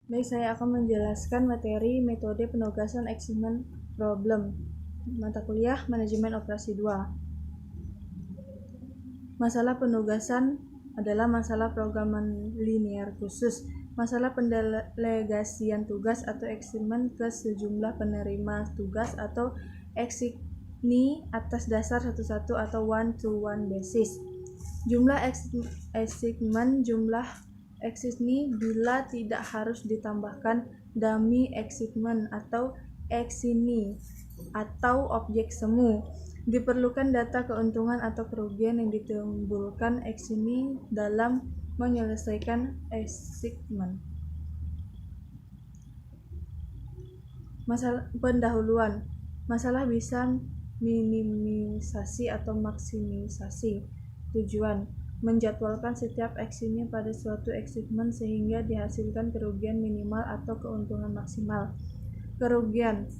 Baik, saya akan menjelaskan materi metode penugasan assignment problem mata kuliah Manajemen Operasi 2. Masalah penugasan adalah masalah programan linear khusus, masalah pendelegasian tugas atau assignment ke sejumlah penerima tugas atau assignee atas dasar satu-satu atau one-to-one basis. Jumlah assignment, jumlah assignee bila tidak harus ditambahkan dummy assignment atau assignee atau objek semu. Diperlukan data keuntungan atau kerugian yang ditimbulkan assignee dalam menyelesaikan assignment. Pendahuluan. Masalah bisa minimisasi atau maksimisasi. Tujuan: menjadwalkan setiap aksinya pada suatu assignment sehingga dihasilkan kerugian minimal atau keuntungan maksimal. Kerugian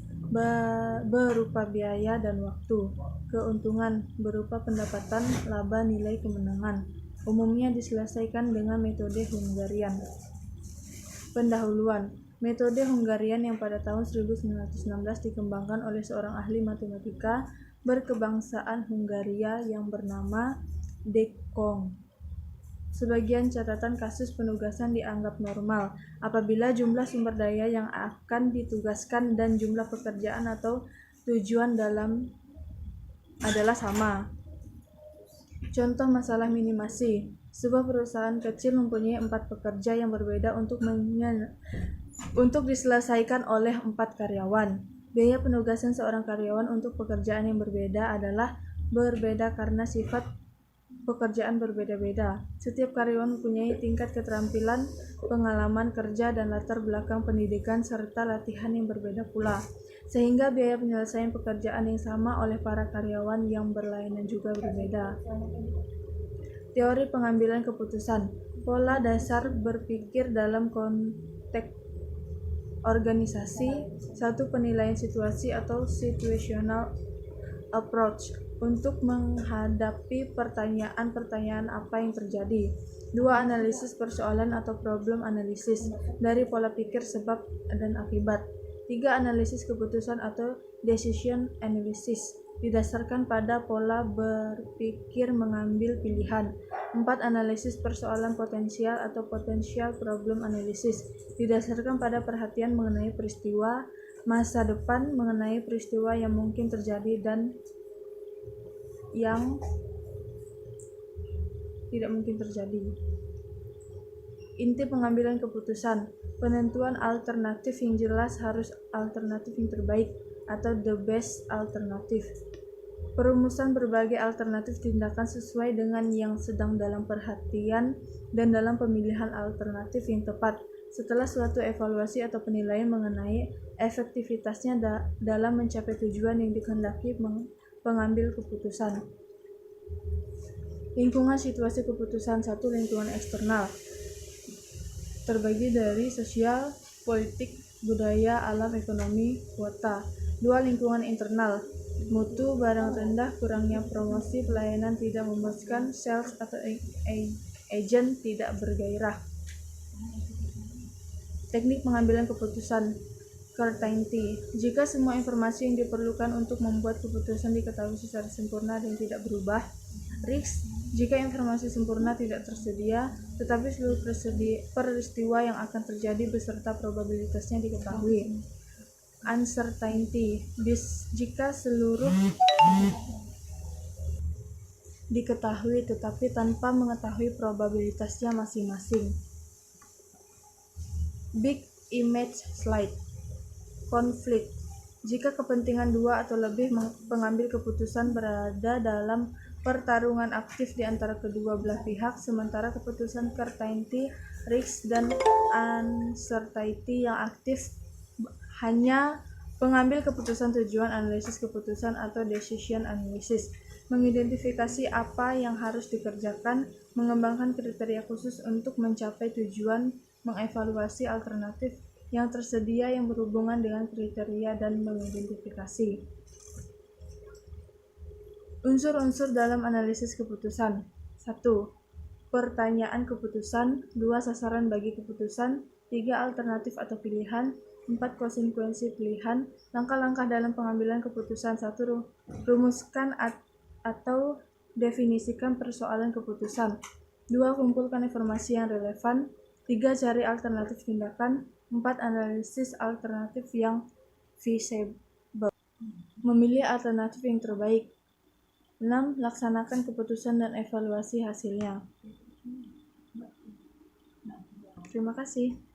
berupa biaya dan waktu. Keuntungan berupa pendapatan, laba, nilai kemenangan. Umumnya diselesaikan dengan metode Hungarian. Pendahuluan. Metode Hungarian yang pada tahun 1916 dikembangkan oleh seorang ahli matematika berkebangsaan Hungaria yang bernama Dekong. Sebagian catatan kasus penugasan dianggap normal apabila jumlah sumber daya yang akan ditugaskan dan jumlah pekerjaan atau tujuan dalam adalah sama. Contoh masalah minimasi. Sebuah perusahaan kecil mempunyai 4 pekerja yang berbeda untuk diselesaikan oleh 4 karyawan. Biaya penugasan seorang karyawan untuk pekerjaan yang berbeda adalah berbeda karena sifat pekerjaan berbeda-beda. Setiap karyawan mempunyai tingkat keterampilan, pengalaman kerja, dan latar belakang pendidikan serta latihan yang berbeda pula, sehingga biaya penyelesaian pekerjaan yang sama oleh para karyawan yang berlainan juga berbeda. Teori pengambilan keputusan. Pola dasar berpikir dalam konteks organisasi. 1. Penilaian situasi atau situational approach untuk menghadapi pertanyaan-pertanyaan apa yang terjadi. 2. Analisis persoalan atau problem analisis dari pola pikir sebab dan akibat. 3. Analisis keputusan atau decision analysis didasarkan pada pola berpikir mengambil pilihan. 4. Analisis persoalan potensial atau potential problem analysis didasarkan pada perhatian mengenai peristiwa masa depan, mengenai peristiwa yang mungkin terjadi dan yang tidak mungkin terjadi. Inti pengambilan keputusan. Penentuan alternatif yang jelas harus alternatif yang terbaik atau the best alternative. Perumusan berbagai alternatif tindakan sesuai dengan yang sedang dalam perhatian dan dalam pemilihan alternatif yang tepat. Setelah suatu evaluasi atau penilaian mengenai efektivitasnya dalam mencapai tujuan yang dikehendaki pengambil keputusan. Lingkungan situasi keputusan. 1. Lingkungan eksternal terbagi dari sosial, politik, budaya, alam, ekonomi, kuota. 2. Lingkungan internal mutu barang rendah, kurangnya promosi, pelayanan tidak memuaskan, sales atau agent tidak bergairah. Teknik pengambilan keputusan. Certainty. Jika semua informasi yang diperlukan untuk membuat keputusan diketahui secara sempurna dan tidak berubah. Risk. Jika informasi sempurna tidak tersedia, tetapi seluruh peristiwa yang akan terjadi beserta probabilitasnya diketahui. Uncertainty. Jika seluruh diketahui tetapi tanpa mengetahui probabilitasnya masing-masing. Big image slide. Konflik. Jika kepentingan 2 atau lebih pengambil keputusan berada dalam pertarungan aktif di antara kedua belah pihak, sementara keputusan certainty, risk, dan uncertainty yang aktif hanya pengambil keputusan tujuan analisis keputusan atau decision analysis, mengidentifikasi apa yang harus dikerjakan, mengembangkan kriteria khusus untuk mencapai tujuan, mengevaluasi alternatif yang tersedia yang berhubungan dengan kriteria dan mengidentifikasi. Unsur-unsur dalam analisis keputusan. 1. Pertanyaan keputusan. 2. Sasaran bagi keputusan. 3. Alternatif atau pilihan. 4. Konsekuensi pilihan. Langkah-langkah dalam pengambilan keputusan. 1. Rumuskan atau definisikan persoalan keputusan. 2. Kumpulkan informasi yang relevan. 3. Cari alternatif tindakan. 4. Analisis alternatif yang feasible. Memilih alternatif yang terbaik. 6. Laksanakan keputusan dan evaluasi hasilnya. Terima kasih.